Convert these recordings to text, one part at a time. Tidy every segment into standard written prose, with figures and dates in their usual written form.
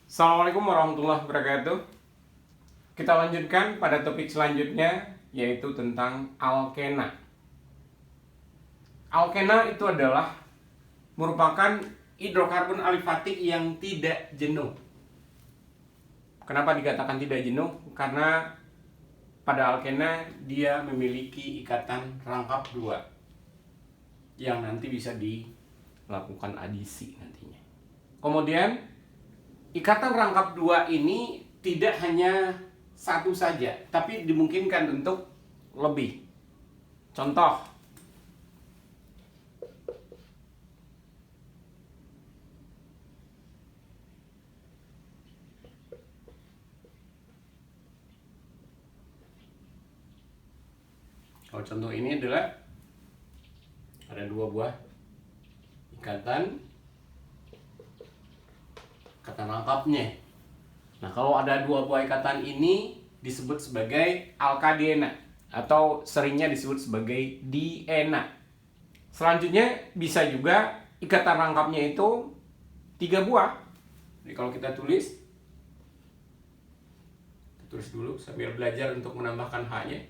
Assalamualaikum warahmatullahi wabarakatuh. Kita lanjutkan pada topik selanjutnya, yaitu tentang alkena. Alkena itu adalah merupakan hidrokarbon alifatik yang tidak jenuh. Kenapa dikatakan tidak jenuh? Karena pada alkena dia memiliki ikatan rangkap dua yang nanti bisa dilakukan adisi nantinya. Kemudian ikatan rangkap dua ini tidak hanya satu saja, tapi dimungkinkan untuk lebih. Contoh, kalau contoh ini adalah ada dua buah ikatan rangkapnya. Nah, kalau ada dua buah ikatan ini disebut sebagai alkadena atau seringnya disebut sebagai diena. Selanjutnya bisa juga ikatan rangkapnya itu 3 buah. Jadi kalau kita tulis dulu sambil belajar untuk menambahkan H-nya.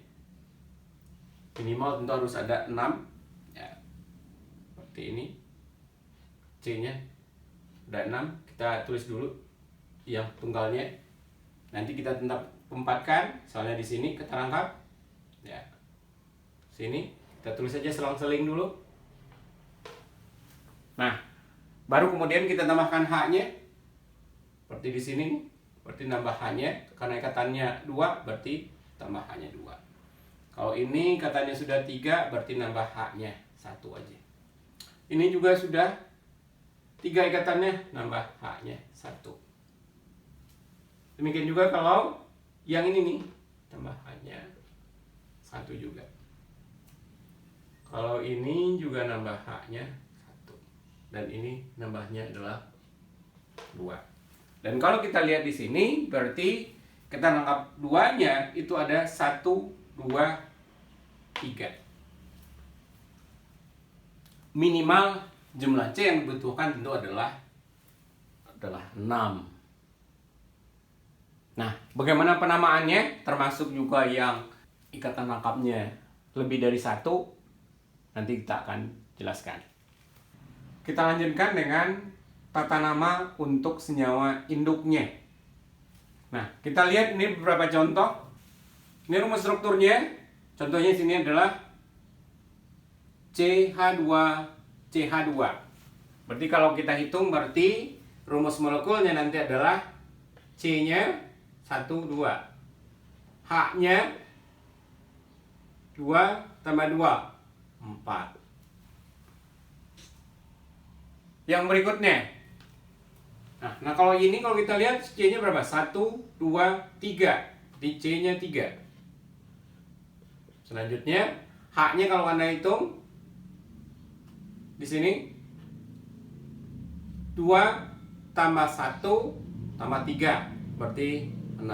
Minimal tentu harus ada 6 ya. Seperti ini. C-nya ada 6, kita tulis dulu yang tunggalnya. Nanti kita tempatkan, soalnya di sini keterangkap. Ya. Sini kita tulis saja selang-seling dulu. Nah, baru kemudian kita tambahkan H-nya. Seperti di sini nih, berarti nambah H-nya, karena ikatannya 2 berarti tambah H-nya 2. Kalau ini katanya sudah 3, berarti nambah H-nya 1 aja. Ini juga sudah 3 ikatannya, nambah H-nya 1. Demikian juga kalau yang ini nih, tambah H-nya 1 juga. Kalau ini juga nambah H-nya 1. Dan ini nambahnya adalah 2. Dan kalau kita lihat di sini, berarti kita rangkap 2-nya itu ada 1, 2, 3. Minimal jumlah C yang dibutuhkan tentu adalah 6. Nah, bagaimana penamaannya? Termasuk juga yang ikatan rangkapnya lebih dari 1. Nanti kita akan jelaskan. Kita lanjutkan dengan tata nama untuk senyawa induknya. Nah, kita lihat ini beberapa contoh. Ini rumus strukturnya. Contohnya sini adalah CH2CH2. Berarti kalau kita hitung, berarti rumus molekulnya nanti adalah C-nya 1, 2. H-nya 2 tambah 2, 4. Yang berikutnya. Nah kalau ini kalau kita lihat C-nya berapa? 1, 2, 3. Jadi C-nya 3. Selanjutnya H-nya kalau Anda hitung di sini 2 tambah 1 tambah 3 berarti 6.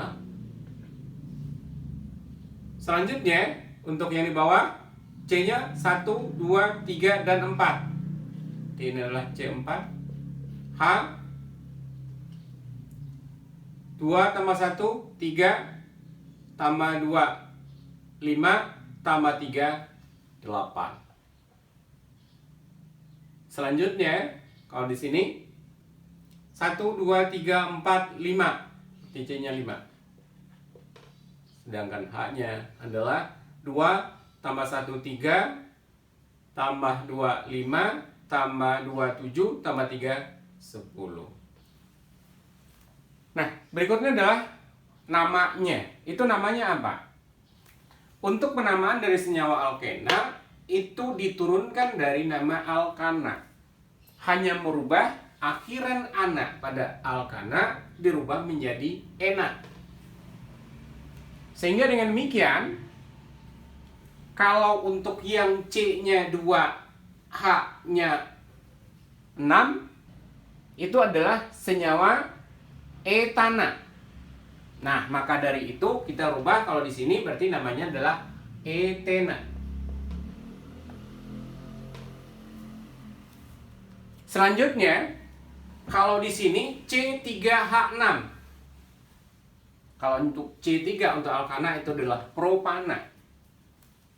Selanjutnya untuk yang di bawah C-nya 1, 2, 3 dan 4. Ini adalah C4. H 2 tambah 1 3 tambah 2 5 tambah 3 8. Selanjutnya kalau di sini 1, 2, 3, 4, 5. C-nya 5. Sedangkan H-nya adalah 2 tambah 1 3 tambah 2 5 tambah 2 7 tambah 3 10. Nah, berikutnya adalah namanya. Itu namanya apa? Untuk penamaan dari senyawa alkena itu diturunkan dari nama alkana. Hanya merubah akhiran ana pada alkana dirubah menjadi ena. Sehingga dengan demikian, kalau untuk yang C-nya 2, H-nya 6, itu adalah senyawa etana. Nah, maka dari itu kita rubah, kalau di sini berarti namanya adalah etena. Selanjutnya, Kalau di sini C3H6. Kalau untuk C3 untuk alkana itu adalah propana.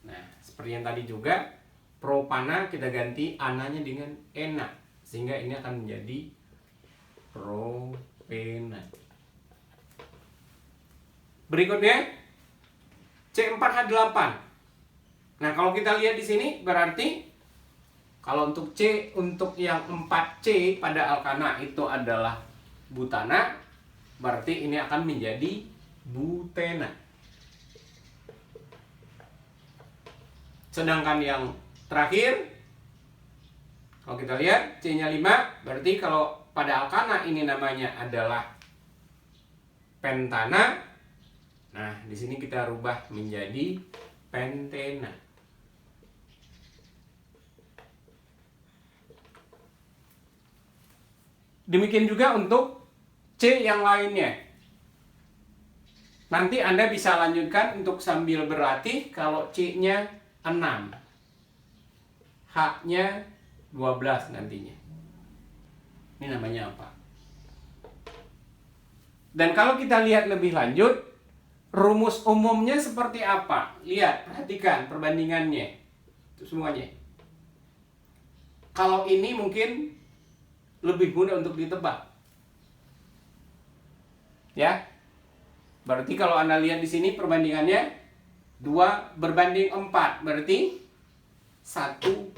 Nah, seperti yang tadi juga, propana kita ganti ananya dengan ena, sehingga ini akan menjadi propena. Berikutnya C4H8. Nah, kalau kita lihat di sini berarti kalau untuk C, untuk yang 4C pada alkana itu adalah butana, berarti ini akan menjadi butena. Sedangkan yang terakhir, kalau kita lihat C-nya 5, berarti kalau pada alkana ini namanya adalah pentana. Nah, di sini kita rubah menjadi pentena. Demikian juga untuk C yang lainnya. Nanti Anda bisa lanjutkan untuk sambil berlatih kalau C-nya 6. H-nya 12 nantinya. Ini namanya apa? Dan kalau kita lihat lebih lanjut, rumus umumnya seperti apa? Lihat, perhatikan perbandingannya. Itu semuanya. Kalau ini mungkin lebih mudah untuk ditebak. Ya. Berarti kalau Anda lihat di sini perbandingannya 2 berbanding 4, berarti 1:2.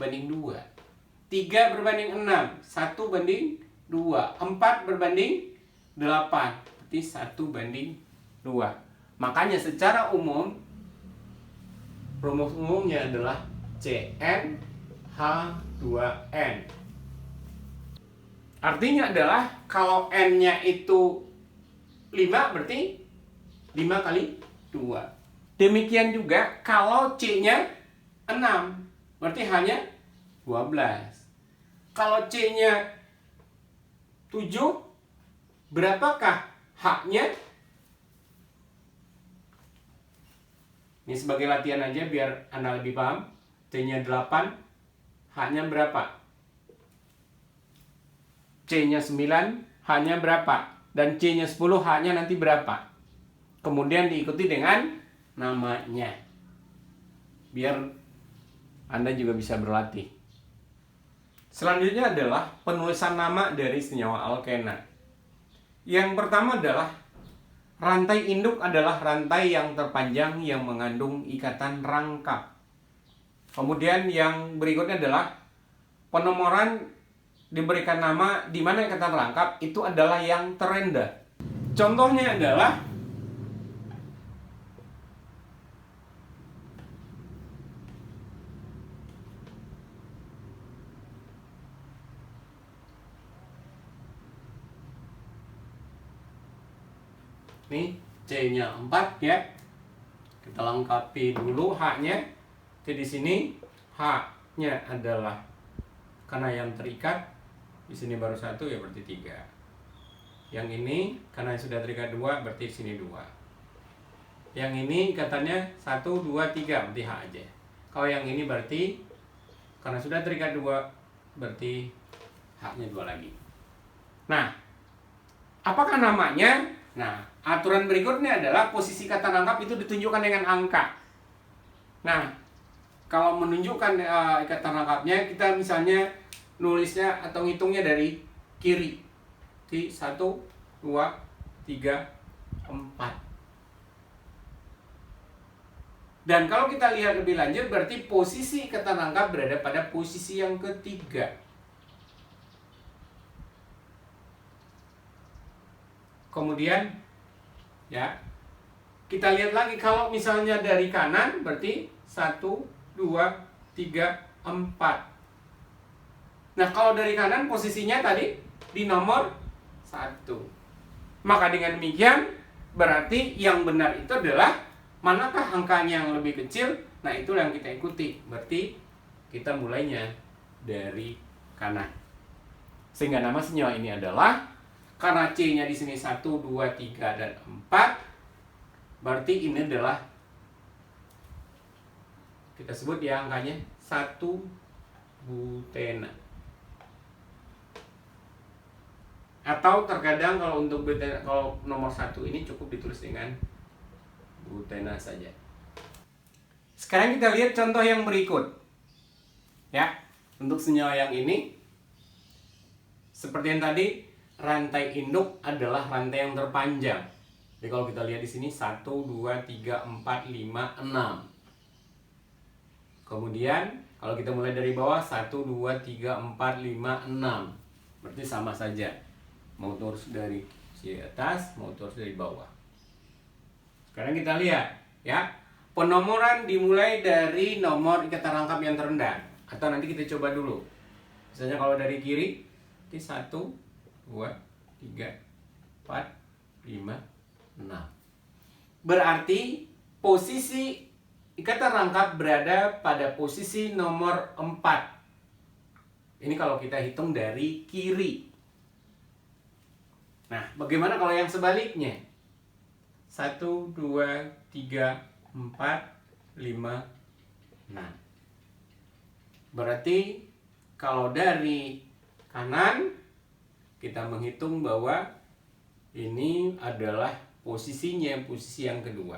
3 berbanding 6, 1:2. 4 berbanding 8, berarti 1:2. Makanya secara umum rumus umumnya adalah CnH2n. Artinya adalah kalau N-nya itu 5, berarti 5 kali 2. Demikian juga kalau C-nya 6, berarti hanya 12. Kalau C-nya 7, berapakah H-nya? Ini sebagai latihan aja biar Anda lebih paham. C-nya 8, H-nya berapa? C-nya 9, H-nya berapa? Dan C-nya 10, H-nya nanti berapa? Kemudian diikuti dengan namanya. Biar Anda juga bisa berlatih. Selanjutnya adalah penulisan nama dari senyawa alkena. Yang pertama adalah rantai induk adalah rantai yang terpanjang yang mengandung ikatan rangkap. Kemudian yang berikutnya adalah penomoran diberikan nama di mana ikatan rangkap itu adalah yang terendah. Contohnya adalah nih C-nya 4 ya. Kita lengkapi dulu H-nya. Jadi di sini H-nya adalah karena yang terikat, di sini baru 1 ya berarti 3. Yang ini karena sudah terikat 2 berarti di sini 2. Yang ini ikatannya 1, 2, 3 berarti H aja. Kalau yang ini berarti karena sudah terikat 2 berarti H-nya 2 lagi. Nah, apakah namanya? Nah, aturan berikutnya adalah posisi kata rangkap itu ditunjukkan dengan angka. Nah, kalau menunjukkan ikatan rangkapnya, kita misalnya nulisnya atau ngitungnya dari kiri. Di 1, 2, 3, 4. Dan kalau kita lihat lebih lanjut, berarti posisi ikatan rangkap berada pada posisi yang ketiga. Kemudian ya, kita lihat lagi kalau misalnya dari kanan berarti 1, 2, 3, 4. Nah, kalau dari kanan posisinya tadi di nomor 1. Maka dengan demikian berarti yang benar itu adalah manakah angkanya yang lebih kecil? Nah, itulah yang kita ikuti. Berarti kita mulainya dari kanan. Sehingga nama senyawa ini adalah, karena C-nya di sini 1, 2, 3, dan 4, berarti ini adalah kita sebut ya angkanya 1 butena. Atau terkadang kalau untuk butena, kalau nomor 1 ini cukup ditulis dengan butena saja. Sekarang kita lihat contoh yang berikut. Ya, untuk senyawa yang ini seperti yang tadi, rantai induk adalah rantai yang terpanjang. Jadi kalau kita lihat di sini 1 2 3 4 5 6. Kemudian kalau kita mulai dari bawah 1 2 3 4 5 6. Berarti sama saja. Mau terus dari atas, mau terus dari bawah. Sekarang kita lihat, ya. Penomoran dimulai dari nomor ikatan rangkap yang terendah. Atau nanti kita coba dulu. Misalnya kalau dari kiri, ini 1 2 3 4 5 6. Berarti posisi ikatan rangkap berada pada posisi nomor 4. Ini kalau kita hitung dari kiri. Nah, bagaimana kalau yang sebaliknya? 1 2 3 4 5 6. Berarti kalau dari kanan kita menghitung bahwa ini adalah posisinya, posisi yang kedua.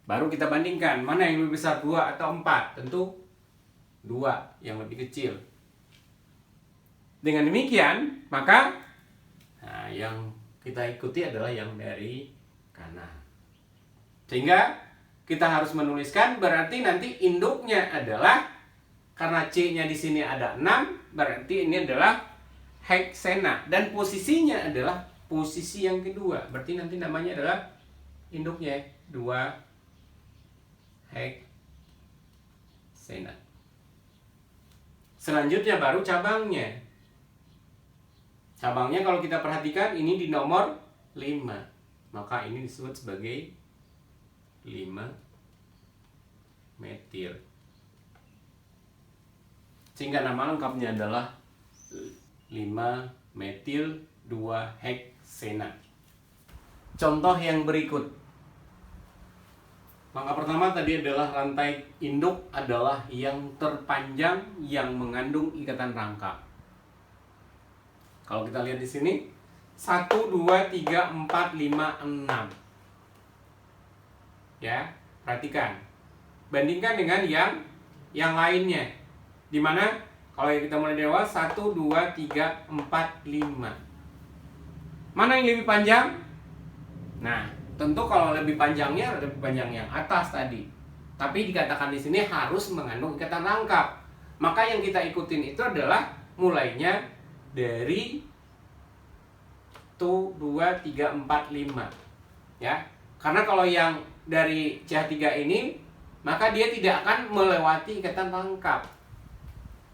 Baru kita bandingkan mana yang lebih besar, 2 atau 4. Tentu 2 yang lebih kecil. Dengan demikian, maka yang kita ikuti adalah yang dari kanan. Sehingga kita harus menuliskan, berarti nanti induknya adalah, karena C-nya di sini ada 6, berarti ini adalah heksena. Dan posisinya adalah posisi yang kedua. Berarti nanti namanya adalah induknya 2 heksena. Selanjutnya baru cabangnya. Cabangnya kalau kita perhatikan ini di nomor 5. Maka ini disebut sebagai 5 metil. Sehingga nama lengkapnya adalah 5 metil 2 heksena. Contoh yang berikut. Langkah pertama tadi adalah rantai induk adalah yang terpanjang yang mengandung ikatan rangkap. Kalau kita lihat di sini 1 2 3 4 5 6. Ya, perhatikan. Bandingkan dengan yang lainnya. Di mana kalau kita mulai dari awal 1 2 3 4 5. Mana yang lebih panjang? Nah, tentu kalau lebih panjang yang atas tadi. Tapi dikatakan di sini harus mengandung ikatan rangkap. Maka yang kita ikutin itu adalah mulainya dari 1 2 3 4 5. Ya. Karena kalau yang dari CH3 ini, maka dia tidak akan melewati ikatan rangkap.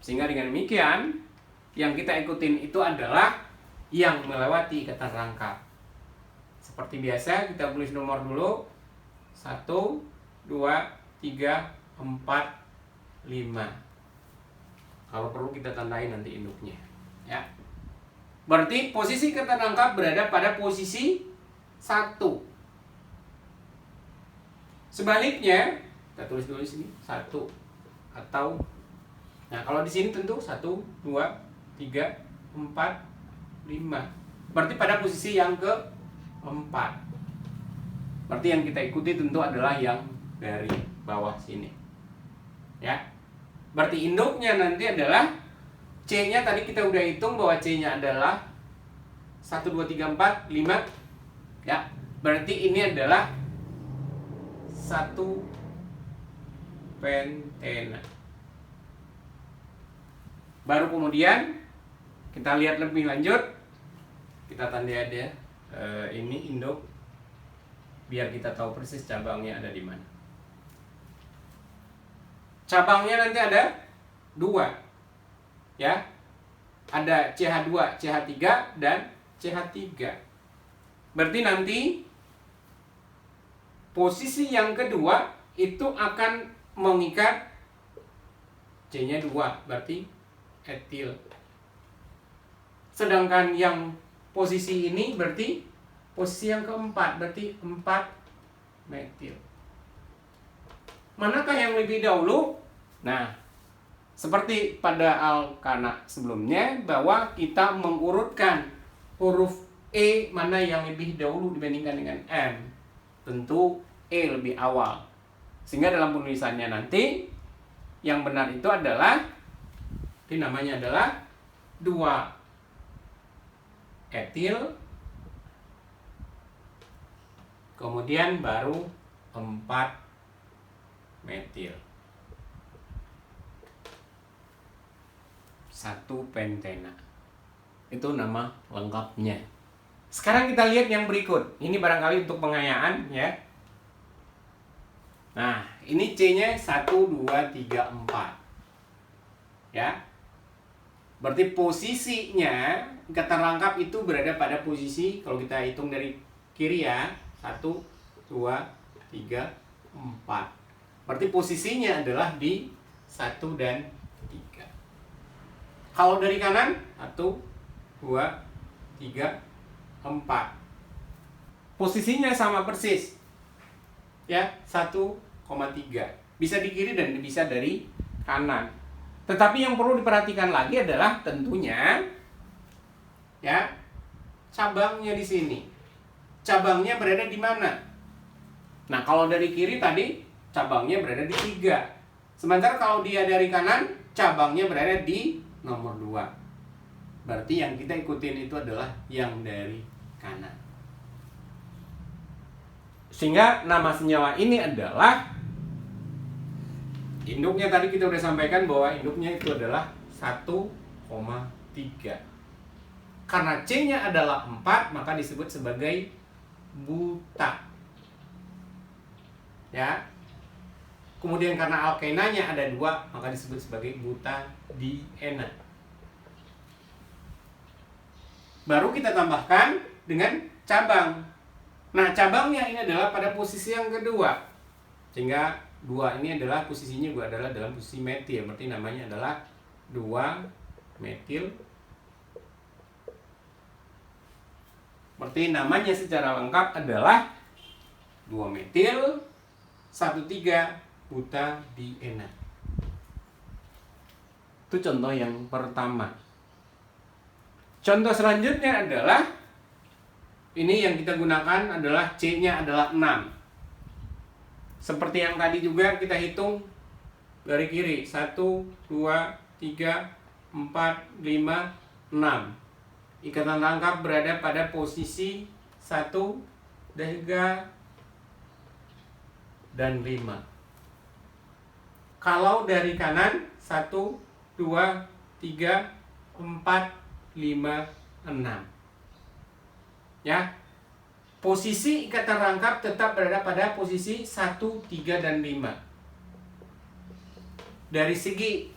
Sehingga dengan demikian, yang kita ikutin itu adalah yang melewati ikatan rangkap. Seperti biasa, kita tulis nomor dulu. 1 2 3 4 5. Kalau perlu kita tandai nanti induknya, ya. Berarti posisi ikatan rangkap berada pada posisi 1. Sebaliknya, kita tulis dulu di sini 1 atau, nah kalau di sini tentu 1 2 3 4 5. Berarti pada posisi yang keempat. Berarti yang kita ikuti tentu adalah yang dari bawah sini. Ya. Berarti induknya nanti adalah C-nya tadi kita udah hitung bahwa C-nya adalah 1 2 3 4 5. Ya. Berarti ini adalah 1 pentena. Baru kemudian kita lihat lebih lanjut. Kita tandai ada ini induk biar kita tahu persis cabangnya ada di mana. Cabangnya nanti ada 2. Ya. Ada CH2, CH3 dan CH3. Berarti nanti posisi yang kedua itu akan mengikat C-nya 2, berarti etil. Sedangkan yang posisi ini berarti posisi yang keempat, berarti 4 metil. Manakah yang lebih dahulu? Nah, Seperti pada alkana sebelumnya, bahwa kita mengurutkan huruf E mana yang lebih dahulu dibandingkan dengan M. Tentu E lebih awal. Sehingga dalam penulisannya nanti, yang benar itu adalah, ini namanya adalah 2 etil, kemudian baru 4 metil. 1 pentena. Itu nama lengkapnya. Sekarang kita lihat yang berikut. Ini barangkali untuk pengayaan ya. Nah, ini C-nya 1, 2, 3, 4. Ya. Berarti posisinya kata rangkap itu berada pada posisi, kalau kita hitung dari kiri ya, 1, 2, 3, 4. Berarti posisinya adalah di 1 dan 3. Kalau dari kanan, 1, 2, 3, 4. Posisinya sama persis. Ya, 1,3. Bisa di kiri dan bisa dari kanan. Tetapi yang perlu diperhatikan lagi adalah tentunya ya, cabangnya di sini. Cabangnya berada di mana? Nah, kalau dari kiri tadi cabangnya berada di 3. Sementara kalau dia dari kanan, cabangnya berada di nomor 2. Berarti yang kita ikutin itu adalah yang dari kanan. Sehingga nama senyawa ini adalah, induknya tadi kita udah sampaikan bahwa induknya itu adalah 1,3. Karena C-nya adalah 4, maka disebut sebagai buta. Ya. Kemudian karena alkenanya ada 2, maka disebut sebagai butadiena. Baru kita tambahkan dengan cabang. Nah, cabangnya ini adalah pada posisi yang kedua. Sehingga 2 ini adalah posisinya juga adalah dalam posisi metil. Berarti namanya adalah 2 metil. Berarti namanya secara lengkap adalah 2 metil 1,3 butadiena. Itu contoh yang pertama. Contoh selanjutnya adalah, ini yang kita gunakan adalah C-nya adalah 6. Seperti yang tadi juga kita hitung dari kiri. 1, 2, 3, 4, 5, 6. Ikatan rangkap berada pada posisi 1, 3, dan 5. Kalau dari kanan 1, 2, 3, 4, 5, 6. Ya. Posisi ikatan rangkap tetap berada pada posisi 1, 3, dan 5. Dari segi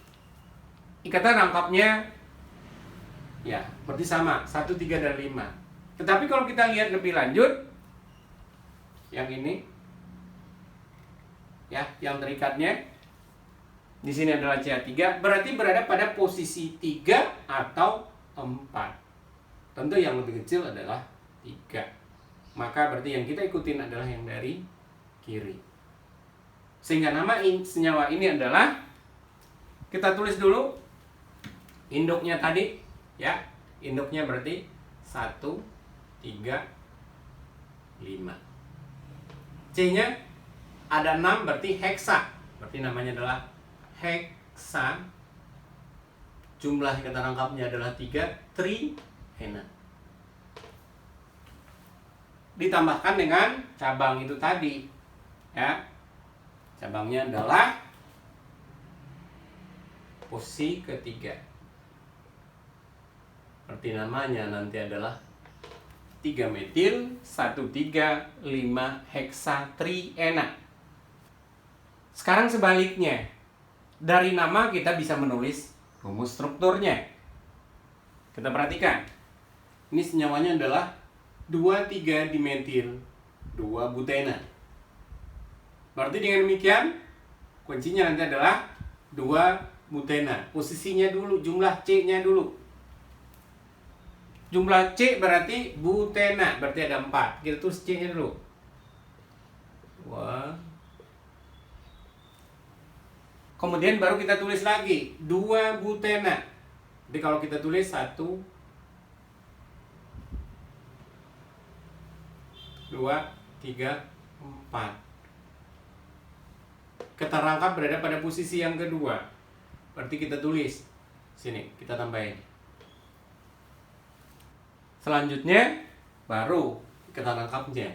ikatan rangkapnya ya, berarti sama 1, 3, dan 5. Tetapi kalau kita lihat lebih lanjut, yang ini ya, yang terikatnya di sini adalah CH3, berarti berada pada posisi 3 atau 4. Tentu yang lebih kecil adalah 3. Maka berarti yang kita ikutin adalah yang dari kiri. Sehingga nama senyawa ini adalah, kita tulis dulu induknya tadi ya. Induknya berarti 1, 3, 5. C-nya ada 6, berarti heksa. Berarti namanya adalah heksa. Jumlah ikatan rangkapnya adalah 3, triena. Ditambahkan dengan cabang itu tadi ya. Cabangnya adalah posisi ketiga. Berarti namanya nanti adalah 3 metil 1,3, 5 heksatriena. Sekarang sebaliknya, dari nama kita bisa menulis rumus strukturnya. Kita perhatikan, ini senyawanya adalah 2,3 dimetil 2 butena. Berarti dengan demikian kuncinya nanti adalah 2 butena. Posisinya dulu, jumlah C-nya dulu. Jumlah C berarti butena, berarti ada 4. Kita tulis C-nya dulu. 2 Kemudian baru kita tulis lagi 2 butena. Jadi kalau kita tulis 1, 2, 3, 4. Keterangkap berada pada posisi yang kedua. Berarti kita tulis sini, kita tambahin. Selanjutnya baru keterangkapnya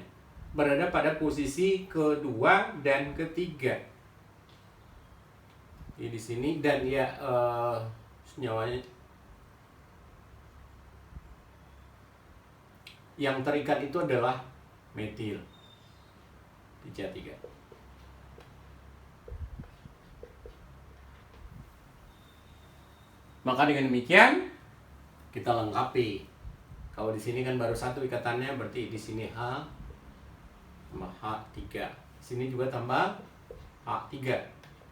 berada pada posisi kedua dan ketiga. Ini di sini dan ya senyawanya yang terikat itu adalah metil di CH3. Maka dengan demikian kita lengkapi. Kalau di sini kan baru 1 ikatannya, berarti di sini H tambah H3. Di sini juga tambah H3,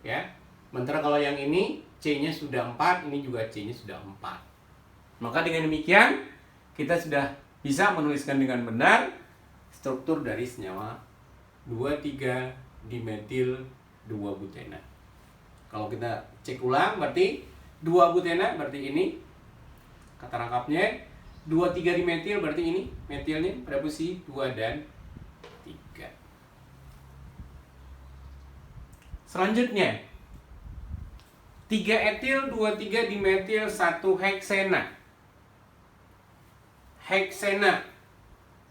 ya. Sementara kalau yang ini C-nya sudah 4, ini juga C-nya sudah 4. Maka dengan demikian kita sudah bisa menuliskan dengan benar struktur dari senyawa 2,3 dimetil 2 butena. Kalau kita cek ulang berarti 2 butena berarti ini kata rangkapnya, 2,3 dimetil berarti ini metilnya pada posisi 2 dan 3. Selanjutnya 3 etil 2,3 dimetil 1 heksena. Heksena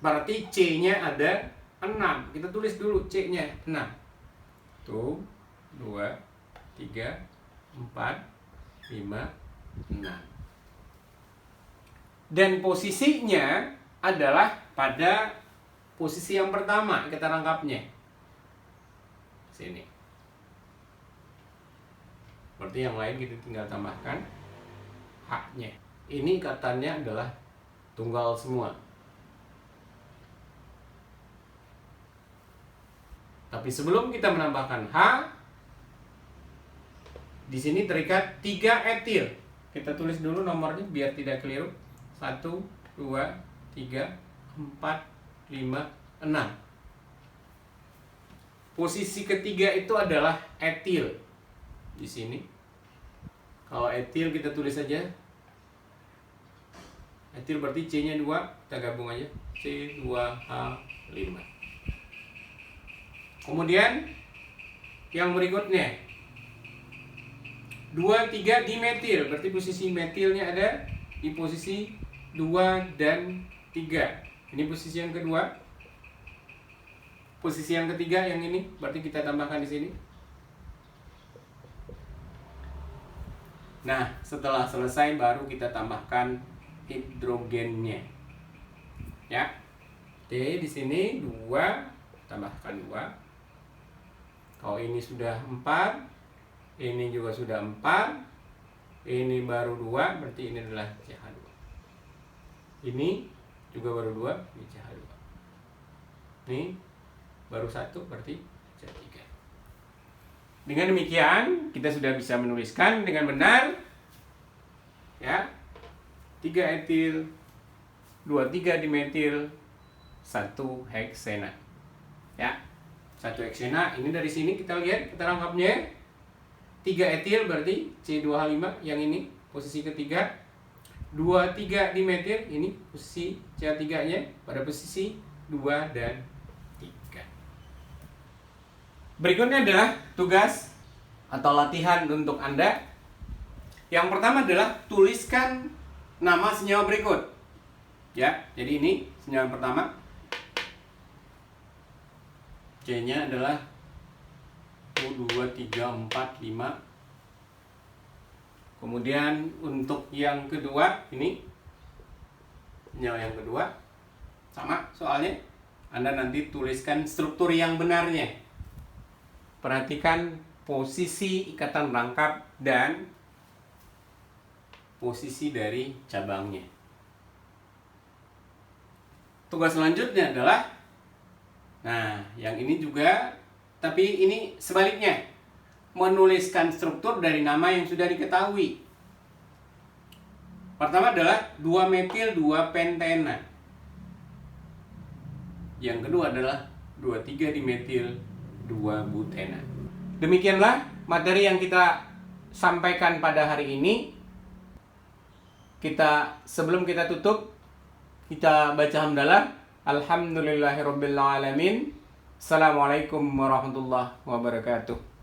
berarti C-nya ada 6. Kita tulis dulu C-nya 6. Tuh 2, 3, 4, 5, 6. Dan posisinya adalah pada posisi yang pertama kita rangkapnya. Sini. Berarti yang lain kita tinggal tambahkan H-nya. Ini katanya adalah tunggal semua. Tapi sebelum kita menambahkan H, di sini terikat 3 etil. Kita tulis dulu nomornya biar tidak keliru. 1, 2, 3, 4, 5, 6. Posisi ketiga itu adalah etil. Di sini. Kalau etil kita tulis saja. Etil berarti C-nya 2, kita gabung aja. C2H5. Kemudian yang berikutnya 2,3 dimetil, berarti posisi metilnya ada di posisi 2 dan 3. Ini posisi yang kedua. Posisi yang ketiga yang ini berarti kita tambahkan di sini. Nah, setelah selesai baru kita tambahkan hidrogennya. Ya. Oke, di sini 2 tambahkan 2. Kalau ini sudah 4, ini juga sudah 4, ini baru 2, berarti ini adalah CH2. Ini juga baru 2, ini CH2. Ini baru 1, berarti CH3. Dengan demikian, kita sudah bisa menuliskan dengan benar, ya, 3 etil, 2,3 dimetil, 1 heksena. Ya. 1 heksena, ini dari sini kita lihat kita rangkapnya 3 etil berarti C2H5 yang ini posisi ketiga, 2,3 dimetil ini posisi CH3 nya pada posisi 2 dan 3. Berikutnya adalah tugas atau latihan untuk Anda. Yang pertama adalah tuliskan nama senyawa berikut. Ya, jadi ini senyawa pertama. C-nya adalah U2, 3, 4, 5. Kemudian untuk yang kedua, ini senyawa yang kedua. Sama soalnya, Anda nanti tuliskan struktur yang benarnya. Perhatikan posisi ikatan rangkap dan posisi dari cabangnya. Tugas selanjutnya adalah, nah, yang ini juga, tapi ini sebaliknya, menuliskan struktur dari nama yang sudah diketahui. Pertama adalah 2 metil 2 pentena. Yang kedua adalah 2,3 dimetil 2 butena. Demikianlah materi yang kita sampaikan pada hari ini. Sebelum kita tutup, kita baca hamdalah. Alhamdulillahirabbil alamin. Assalamualaikum warahmatullahi wabarakatuh.